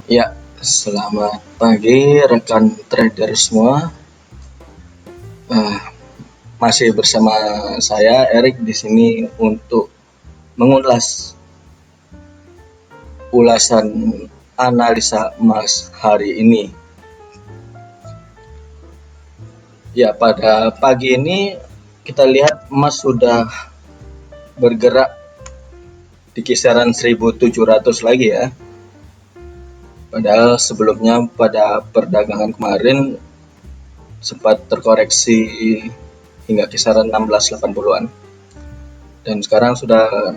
Ya, selamat pagi rekan trader semua. Eh, Masih bersama saya Erik di sini untuk mengulas ulasan analisa emas hari ini. Ya, pada pagi ini kita lihat emas sudah bergerak di kisaran 1.700 lagi ya. Padahal sebelumnya pada perdagangan kemarin sempat terkoreksi hingga kisaran 1680-an. Dan sekarang sudah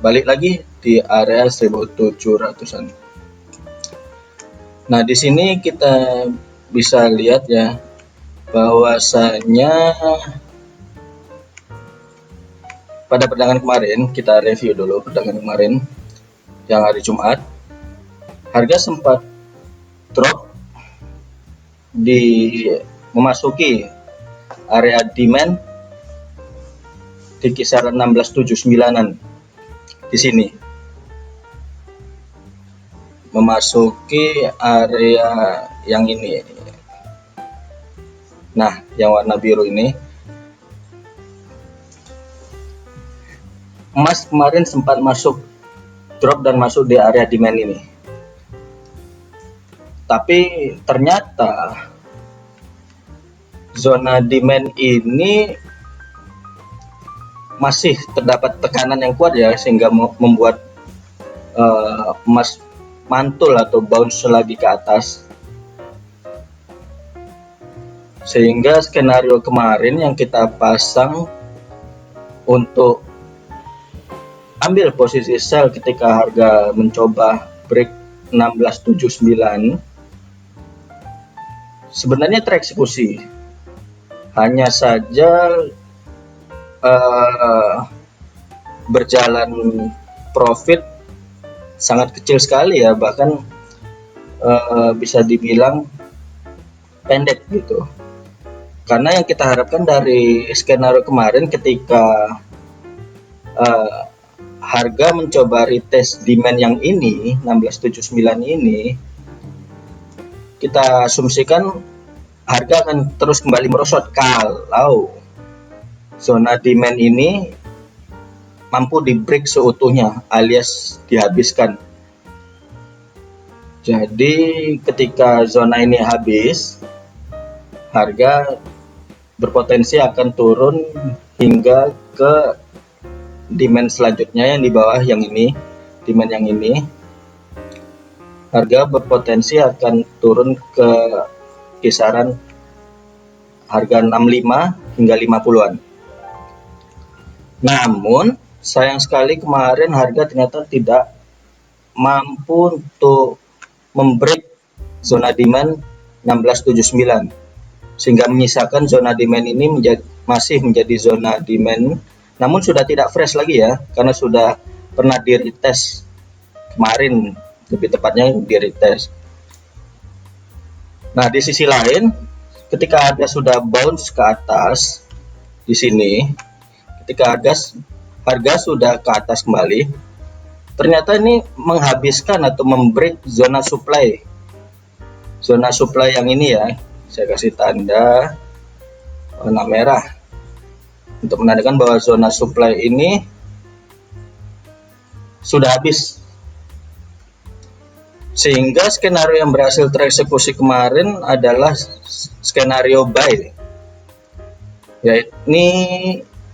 balik lagi di area 1.700-an. Nah, di sini kita bisa lihat ya bahwasanya pada perdagangan kemarin, kita review dulu perdagangan kemarin yang hari Jumat, harga sempat drop di memasuki area demand di kisaran 1679-an di sini, memasuki area yang ini. Nah, yang warna biru ini, emas kemarin sempat masuk drop dan masuk di area demand ini. Tapi ternyata zona demand ini masih terdapat tekanan yang kuat ya, sehingga membuat emas mantul atau bounce lagi ke atas. Sehingga skenario kemarin yang kita pasang untuk ambil posisi sell ketika harga mencoba break 1679 sebenarnya tereksekusi. Hanya saja berjalan profit sangat kecil sekali ya, bahkan bisa dibilang pendek gitu. Karena yang kita harapkan dari skenario kemarin ketika harga mencoba retest demand yang ini 1679 ini, kita asumsikan harga akan terus kembali merosot kalau zona demand ini mampu di break seutuhnya alias dihabiskan. Jadi ketika zona ini habis, harga berpotensi akan turun hingga ke demand selanjutnya yang di bawah yang ini, demand yang ini. Harga berpotensi akan turun ke kisaran harga 65 hingga 50-an. Namun sayang sekali kemarin harga ternyata tidak mampu untuk membreak zona demand 1679, sehingga menyisakan zona demand ini masih menjadi zona demand, namun sudah tidak fresh lagi ya, karena sudah pernah di retest kemarin, lebih tepatnya di retest. Nah, di sisi lain, ketika harga sudah bounce ke atas di sini, ketika harga sudah ke atas kembali, ternyata ini menghabiskan atau membreak zona supply. Zona supply yang ini ya, saya kasih tanda warna merah untuk menandakan bahwa zona supply ini sudah habis. Sehingga skenario yang berhasil tereksekusi kemarin adalah skenario buy, yakni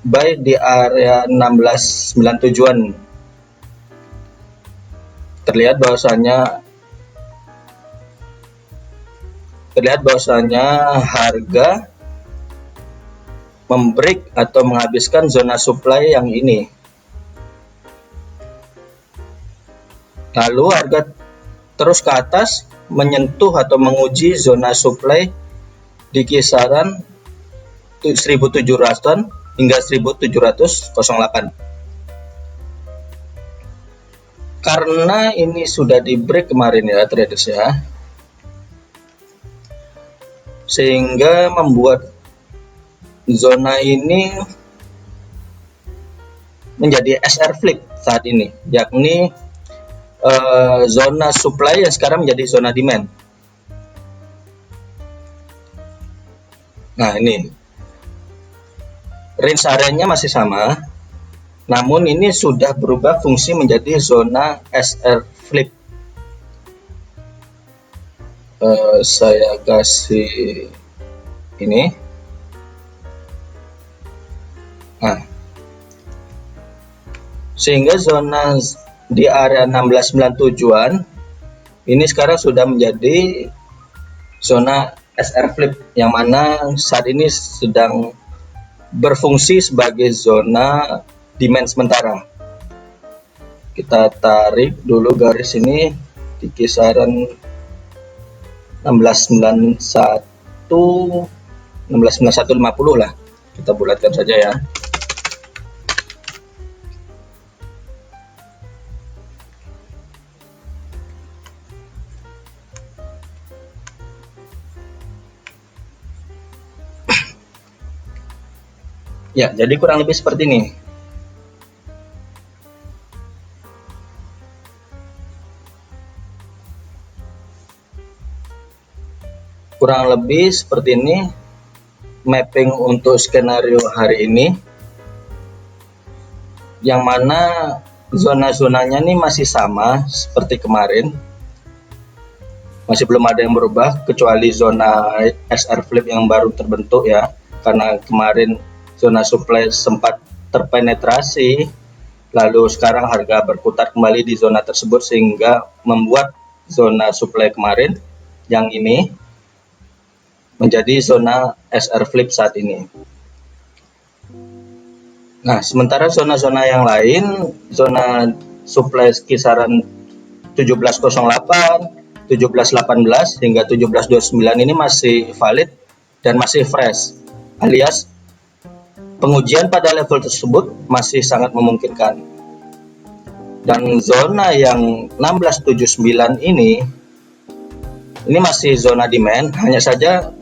buy di area 1697-an. Terlihat bahwasanya harga membreak atau menghabiskan zona supply yang ini. Lalu harga terus ke atas menyentuh atau menguji zona supply di kisaran 1700-an hingga 1708. Karena ini sudah di break kemarin ya traders ya, sehingga membuat zona ini menjadi SR flip saat ini, yakni zona supply yang sekarang menjadi zona demand. Nah, ini range areanya masih sama, namun ini sudah berubah fungsi menjadi zona SR flip. Saya kasih ini. Nah, sehingga zona di area 1697-an ini sekarang sudah menjadi zona SR flip, yang mana saat ini sedang berfungsi sebagai zona demand sementara. Kita tarik dulu garis ini di kisaran 1691 1691.50 lah, kita bulatkan saja ya. Ya, jadi kurang lebih seperti ini. Kurang lebih seperti ini mapping untuk skenario hari ini, yang mana zona-zonanya ini masih sama seperti kemarin, masih belum ada yang berubah kecuali zona SR flip yang baru terbentuk ya, karena kemarin zona supply sempat terpenetrasi, lalu sekarang harga berputar kembali di zona tersebut sehingga membuat zona supply kemarin yang ini menjadi zona SR flip saat ini. Nah, sementara zona-zona yang lain, zona supply kisaran 1708, 1718 hingga 1729 ini masih valid dan masih fresh, alias pengujian pada level tersebut masih sangat memungkinkan. Dan zona yang 1679 ini masih zona demand, hanya saja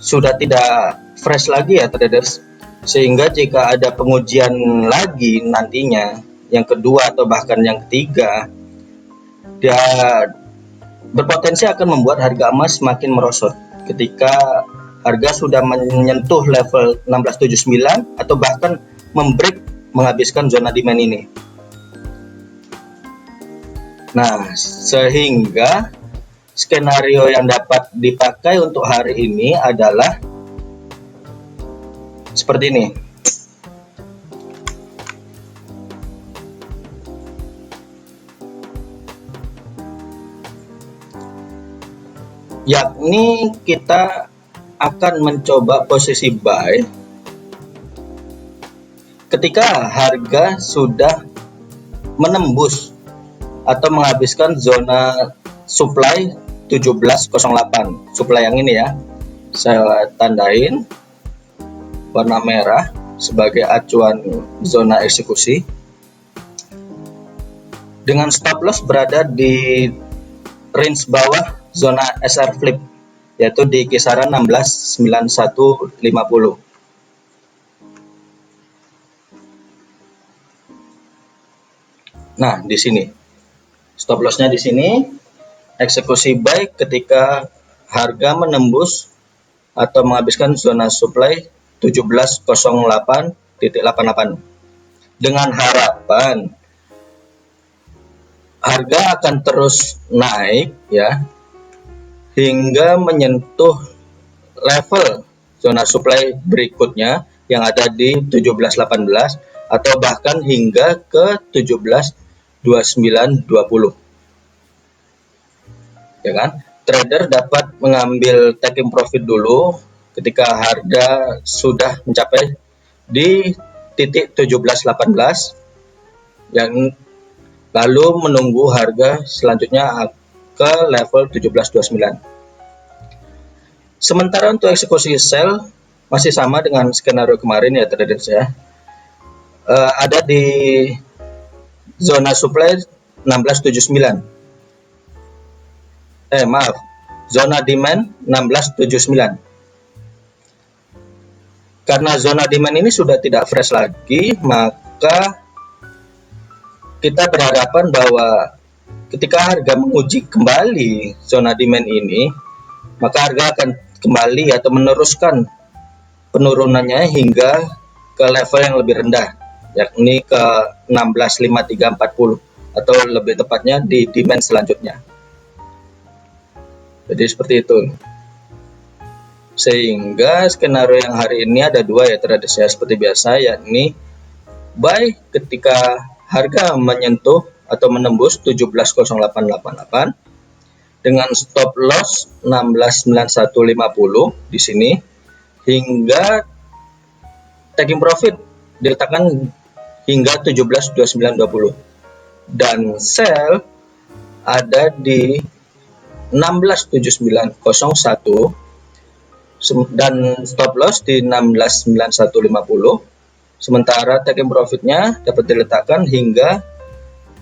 sudah tidak fresh lagi ya traders, sehingga jika ada pengujian lagi nantinya yang kedua atau bahkan yang ketiga, dia berpotensi akan membuat harga emas semakin merosot ketika harga sudah menyentuh level 1679 atau bahkan membreak, menghabiskan zona demand ini. Nah, sehingga skenario yang dapat dipakai untuk hari ini adalah seperti ini. Yakni kita akan mencoba posisi buy ketika harga sudah menembus atau menghabiskan zona supply 1708, supply yang ini ya, saya tandain warna merah sebagai acuan zona eksekusi, dengan stop loss berada di range bawah zona SR flip, yaitu di kisaran 169150. Nah, di sini stop lossnya di sini. Eksekusi buy ketika harga menembus atau menghabiskan zona supply 1708.88 dengan harapan harga akan terus naik ya hingga menyentuh level zona supply berikutnya yang ada di 1718 atau bahkan hingga ke 172920. Ya kan, trader dapat mengambil taking profit dulu ketika harga sudah mencapai di titik 1718 yang lalu menunggu harga selanjutnya ke level 1729. Sementara untuk eksekusi sell masih sama dengan skenario kemarin ya traders ya, ada di zona supply 1679. Zona demand 1679. Karena zona demand ini sudah tidak fresh lagi, maka kita berharapan bahwa ketika harga menguji kembali zona demand ini, maka harga akan kembali atau meneruskan penurunannya hingga ke level yang lebih rendah, yakni ke 16.5340 atau lebih tepatnya di demand selanjutnya. Jadi seperti itu. Sehingga skenario yang hari ini ada dua ya tradisinya seperti biasa, yakni buy ketika harga menyentuh atau menembus 17.0888 dengan stop loss 16.9150 di sini, hingga taking profit diletakkan hingga 17.2920 dan sell ada di 16.7901 dan stop loss di 16.9150. Sementara taking profitnya dapat diletakkan hingga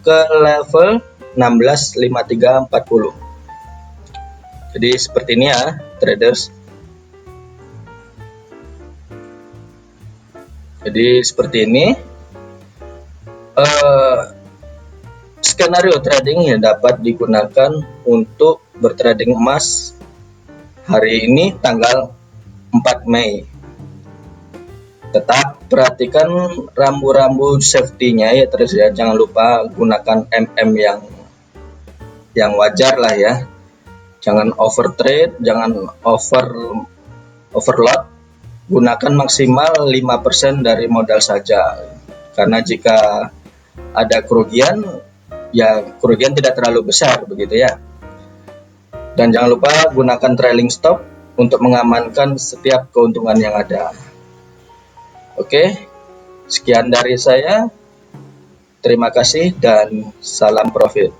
ke level 16.5340. Jadi seperti ini ya traders. Jadi seperti ini skenario trading yang dapat digunakan untuk bertrading emas hari ini tanggal 4 Mei. Tetap perhatikan rambu-rambu safety-nya ya terus ya, jangan lupa gunakan MM yang wajar lah ya. Jangan overtrade, jangan overload. Gunakan maksimal 5% dari modal saja. Karena jika ada kerugian, ya kerugian tidak terlalu besar begitu ya. Dan jangan lupa gunakan trailing stop untuk mengamankan setiap keuntungan yang ada. Oke, sekian dari saya. Terima kasih dan salam profit.